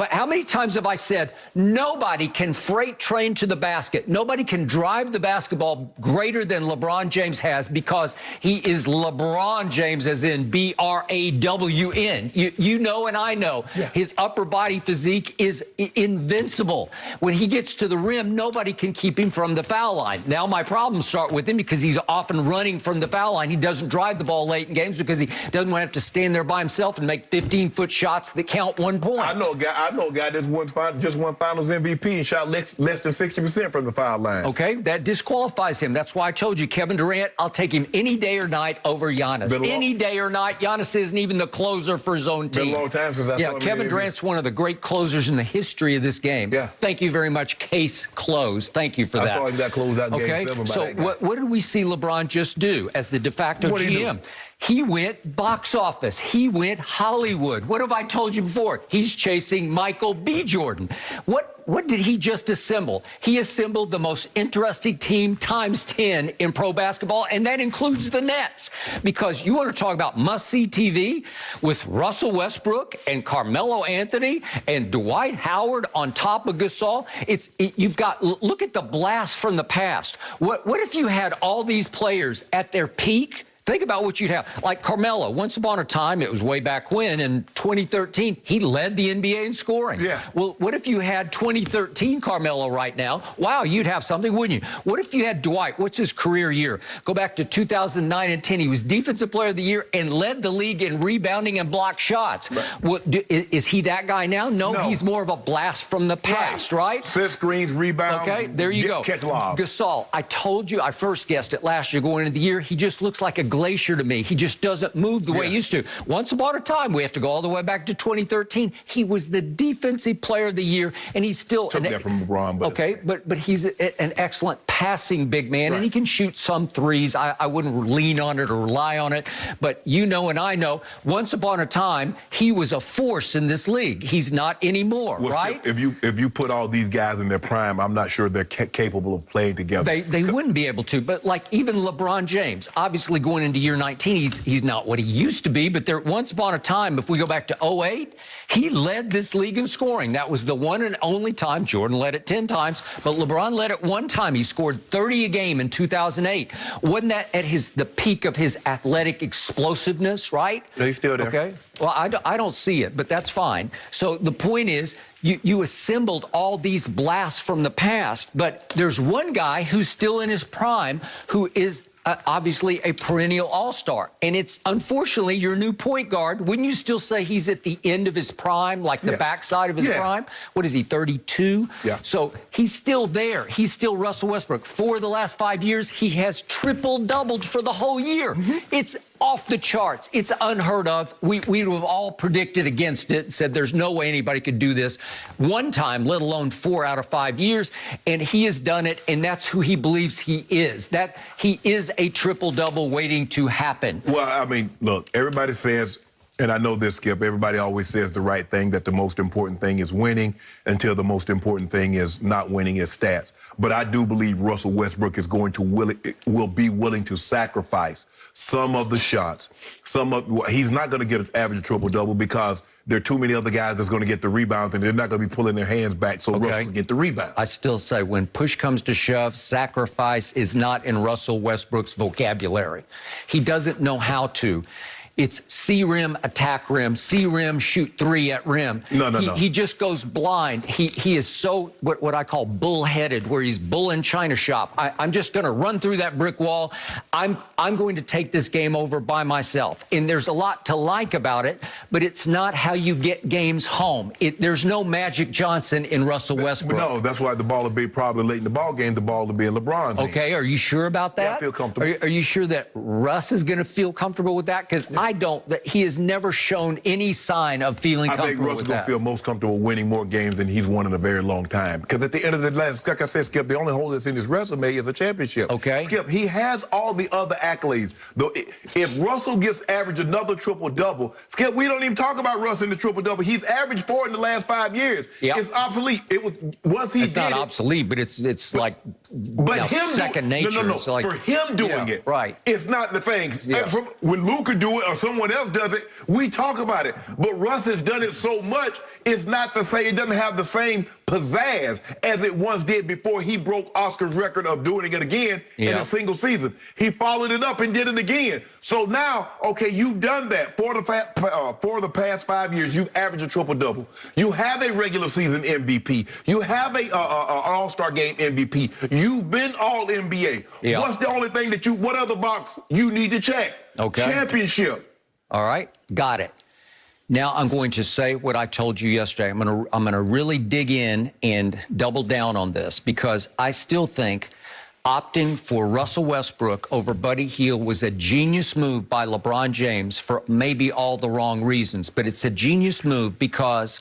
But how many times have I said, nobody can freight train to the basket, nobody can drive the basketball greater than LeBron James has, because he is LeBron James, as in B-R-A-W-N. You know and I know. Yeah. His upper body physique is invincible. When he gets to the rim, nobody can keep him from the foul line. Now my problems start with him because he's often running from the foul line. He doesn't drive the ball late in games because he doesn't want to have to stand there by himself and make 15-foot shots that count 1 point. I know a guy that just won Finals MVP and shot less than 60% from the foul line. Okay, that disqualifies him. That's why I told you, Kevin Durant, I'll take him any day or night over Giannis. Any day or night. Giannis isn't even the closer for his own team. Been a long time since I saw him. Kevin Durant's one of the great closers in the history of this game. Yeah. Thank you very much. Case closed. Thank you for that. I thought he got closed out in Game 7 by so that guy. what did we see LeBron just do as the de facto GM? He went box office. He went Hollywood. What have I told you before? He's chasing Michael B. Jordan. What did he just assemble? He assembled the most interesting team times 10 in pro basketball, and that includes the Nets. Because you want to talk about must-see TV with Russell Westbrook and Carmelo Anthony and Dwight Howard on top of Gasol. You've got, look at the blast from the past. What if you had all these players at their peak? Think about what you'd have. Like Carmelo, once upon a time, it was way back when, in 2013, he led the NBA in scoring. Yeah. Well, what if you had 2013 Carmelo right now? Wow, you'd have something, wouldn't you? What if you had Dwight? What's his career year? Go back to 2009 and 10. He was Defensive Player of the Year and led the league in rebounding and block shots. Right. Well, is he that guy now? No, he's more of a blast from the past, right? Set screens, rebound. Okay, there you go. Catch lob. Gasol, I told you, I first guessed it last year going into the year, he just looks like a glacier to me. He just doesn't move the way he used to. Once upon a time, we have to go all the way back to 2013. He was the Defensive Player of the Year, and he's still took that from LeBron. But he's an excellent passing big man, and he can shoot some threes. I wouldn't lean on it or rely on it, but you know and I know, once upon a time, he was a force in this league. He's not anymore, right? If you put all these guys in their prime, I'm not sure they're capable of playing together. They wouldn't be able to, but like even LeBron James, obviously going into year 19, he's not what he used to be, but there once upon a time, if we go back to 08, he led this league in scoring. That was the one and only time. Jordan led it 10 times, but LeBron led it one time. He scored 30 a game in 2008. Wasn't that at the peak of his athletic explosiveness, right? No, he's still there. Okay. Well, I don't see it, but that's fine. So the point is, you assembled all these blasts from the past, but there's one guy who's still in his prime who is obviously a perennial all-star. And it's unfortunately your new point guard. Wouldn't you still say he's at the end of his prime, like the backside of his prime? What is he, 32? Yeah. So he's still there. He's still Russell Westbrook. For the last 5 years, he has triple-doubled for the whole year. It's off the charts. It's unheard of. We would have all predicted against it and said there's no way anybody could do this one time, let alone 4 out of 5 years. And he has done it, and that's who he believes he is. That he is a triple-double waiting to happen. Well, I mean, look, everybody says, and I know this, Skip, everybody always says the right thing, that the most important thing is winning, until the most important thing is not winning his stats. But I do believe Russell Westbrook is going to will be willing to sacrifice some of the shots. He's not going to get an average triple-double because there are too many other guys that's going to get the rebounds, and they're not going to be pulling their hands back so Russell can get the rebound. I still say when push comes to shove, sacrifice is not in Russell Westbrook's vocabulary. He doesn't know how to. It's C-rim, attack rim, C-rim, shoot three at rim. No. He just goes blind. He is so what I call bullheaded, where he's bull in China shop. I'm just going to run through that brick wall. I'm going to take this game over by myself. And there's a lot to like about it, but it's not how you get games home. There's no Magic Johnson in Russell Westbrook. No, that's why the ball will be probably late in the ball game. The ball will be in LeBron's hand. Okay, are you sure about that? Yeah, I feel comfortable. Are you sure that Russ is going to feel comfortable with that? Because I don't. He has never shown any sign of feeling comfortable with that. I think Russ is going to feel most comfortable winning more games than he's won in a very long time. Because at the end of the last, like I said, Skip, the only hole that's in his resume is a championship. Okay. Skip, he has all the other accolades. Though, if Russell gets average another triple-double, Skip, we don't even talk about Russ in the triple-double. He's averaged 4 in the last 5 years. Yep. It's obsolete. It was once he It's not obsolete, but it's like second nature. No. Like, for him doing it, right? It's not the thing. When Luka do it, or someone else does it, we talk about it. But Russ has done it so much, it's not the same. It doesn't have the same pizzazz as it once did before he broke Oscar's record of doing it again in a single season. He followed it up and did it again. So now, okay, you've done that for the past 5 years. You've averaged a triple-double. You have a regular season MVP. You have an All-Star Game MVP. You've been All-NBA. Yeah. What's the only thing that what other box you need to check? Okay. Championship. All right, got it. Now I'm going to say what I told you yesterday. I'm gonna really dig in and double down on this, because I still think opting for Russell Westbrook over Buddy Hield was a genius move by LeBron James for maybe all the wrong reasons. But it's a genius move because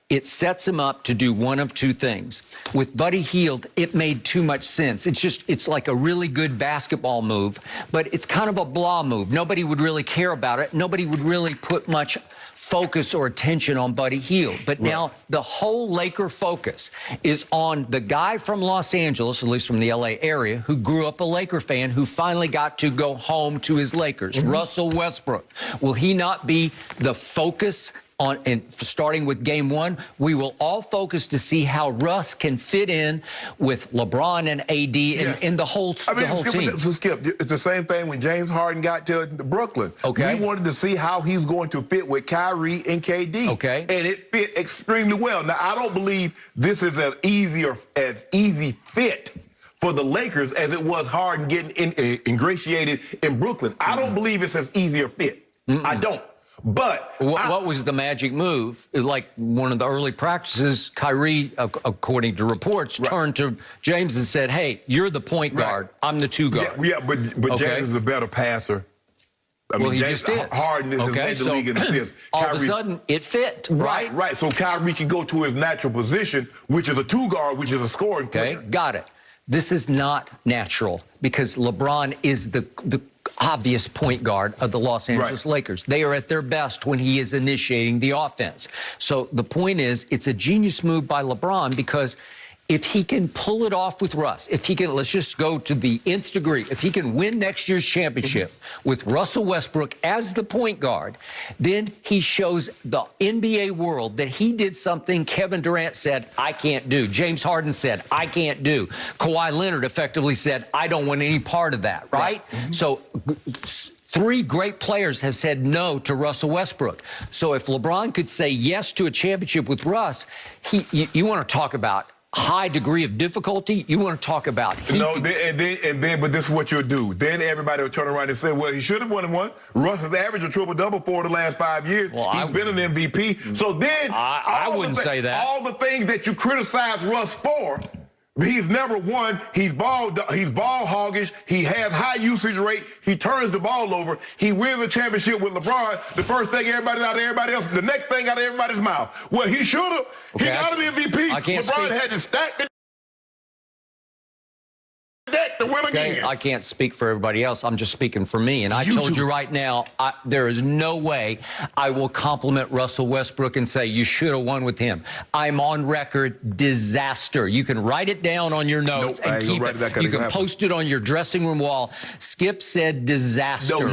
it sets him up to do one of two things. With Buddy Hield, it made too much sense. It's like a really good basketball move, but it's kind of a blah move. Nobody would really care about it. Nobody would really put much focus or attention on Buddy Hield. But now the whole Laker focus is on the guy from Los Angeles, at least from the LA area, who grew up a Laker fan, who finally got to go home to his Lakers, Russell Westbrook. Will he not be the focus on, and starting with game one? We will all focus to see how Russ can fit in with LeBron and AD and the whole team. Skip, it's the same thing when James Harden got to Brooklyn. Okay. We wanted to see how he's going to fit with Kyrie and KD. Okay. And it fit extremely well. Now, I don't believe this is as easy fit for the Lakers as it was Harden getting ingratiated in Brooklyn. I don't believe it's as easy a fit. I don't. But what was the magic move? Like one of the early practices, Kyrie, according to reports, turned to James and said, "Hey, you're the point guard. I'm the two guard." But James is a better passer. I mean, he James just did. Harden has made the league in assists. All of a sudden, it fit, right? Right. So Kyrie can go to his natural position, which is a two guard, which is a scoring player. Okay, got it. This is not natural because LeBron is the obvious point guard of the Los Angeles Lakers. They are at their best when he is initiating the offense. So the point is, it's a genius move by LeBron, because if he can pull it off with Russ, if he can, let's just go to the nth degree, if he can win next year's championship with Russell Westbrook as the point guard, then he shows the NBA world that he did something Kevin Durant said, "I can't do." James Harden said, "I can't do." Kawhi Leonard effectively said, "I don't want any part of that," right? So three great players have said no to Russell Westbrook. So if LeBron could say yes to a championship with Russ, you want to talk about high degree of difficulty. You want to talk about but this is what you'll do. Then everybody will turn around and say, "Well, he should have won one." Russ has averaged a triple-double for the last 5 years. Well, he's been an MVP. So then I wouldn't say that. All the things that you criticize Russ for, he's never won. He's ball hoggish. He has high usage rate. He turns the ball over. He wins a championship with LeBron. The first thing the next thing out of everybody's mouth. Well, he should have. He got an MVP. LeBron had to stack the deck to win again. I can't speak for everybody else. I'm just speaking for me. And I told you right now, there is no way I will compliment Russell Westbrook and say you should have won with him. I'm on record, disaster. You can write it down on your notes and keep it. You can post it on your dressing room wall. Skip said disaster. No,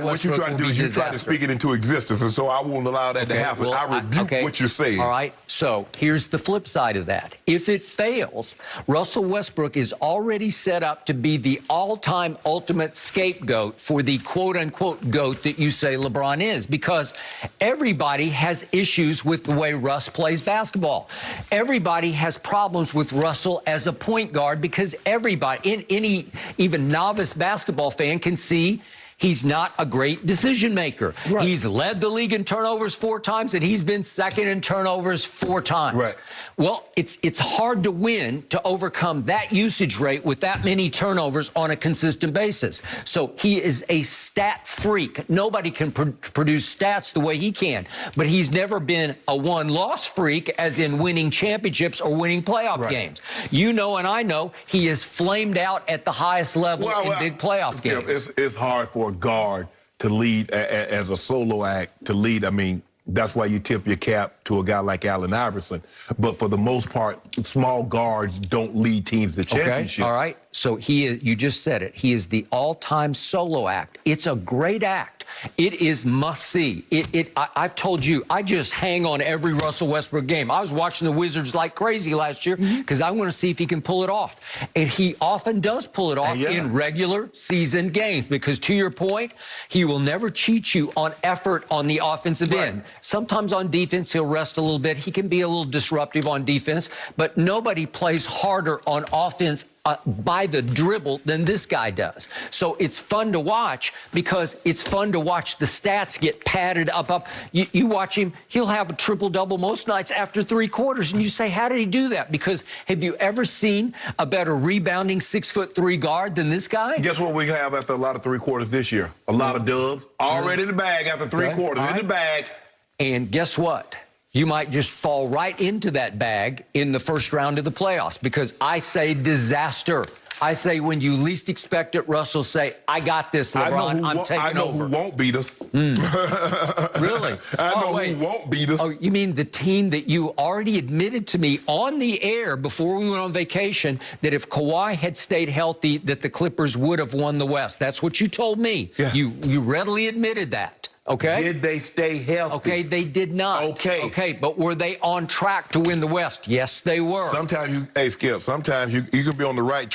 what you try to do is you try to speak it into existence, and so I won't allow that to happen. I rebuke what you're saying. All right. So here's the flip side of that. If it fails, Russell Westbrook is already set up to be the all-time ultimate scapegoat for the quote-unquote GOAT that you say LeBron is, because everybody has issues with the way Russ plays basketball. Everybody has problems with Russell as a point guard, because everybody, any even novice basketball fan can see he's not a great decision maker. He's led the league in turnovers 4 times, and he's been second in turnovers 4 times. Well, it's hard to win to overcome that usage rate with that many turnovers on a consistent basis. So he is a stat freak. Nobody can produce stats the way he can, but he's never been a one-loss freak, as in winning championships or winning playoff games. You know, and I know he is flamed out at the highest level in big playoff games. It's hard for a guard to lead as a solo act to lead. I mean, that's why you tip your cap to a guy like Allen Iverson. But for the most part, small guards don't lead teams to championships. All right. So you just said it. He is the all-time solo act. It's a great act It is must-see. I've told you, I just hang on every Russell Westbrook game. I was watching the Wizards like crazy last year because I want to see if he can pull it off. And he often does pull it off in regular season games because, to your point, he will never cheat you on effort on the offensive end. Sometimes on defense, he'll rest a little bit. He can be a little disruptive on defense, but nobody plays harder on offense by the dribble than this guy does. So it's fun to watch because it's fun to watch the stats get padded up. You watch him, he'll have a triple-double most nights after 3 quarters, and you say, how did he do that? Because have you ever seen a better rebounding 6'3" guard than this guy? Guess what we have after a lot of 3 quarters this year? A lot of dubs. Already in the bag after 3 quarters. In the bag. And guess what? You might just fall right into that bag in the first round of the playoffs because I say disaster. I say when you least expect it, Russell say, I got this, LeBron. I'm taking over. I know who won't beat us. Really? I know who won't beat us. Oh, you mean the team that you already admitted to me on the air before we went on vacation that if Kawhi had stayed healthy, that the Clippers would have won the West. That's what you told me. Yeah. You readily admitted that. Okay. Did they stay healthy? Okay, they did not. Okay, but were they on track to win the West? Yes, they were. Sometimes hey, Skip, sometimes you can be on the right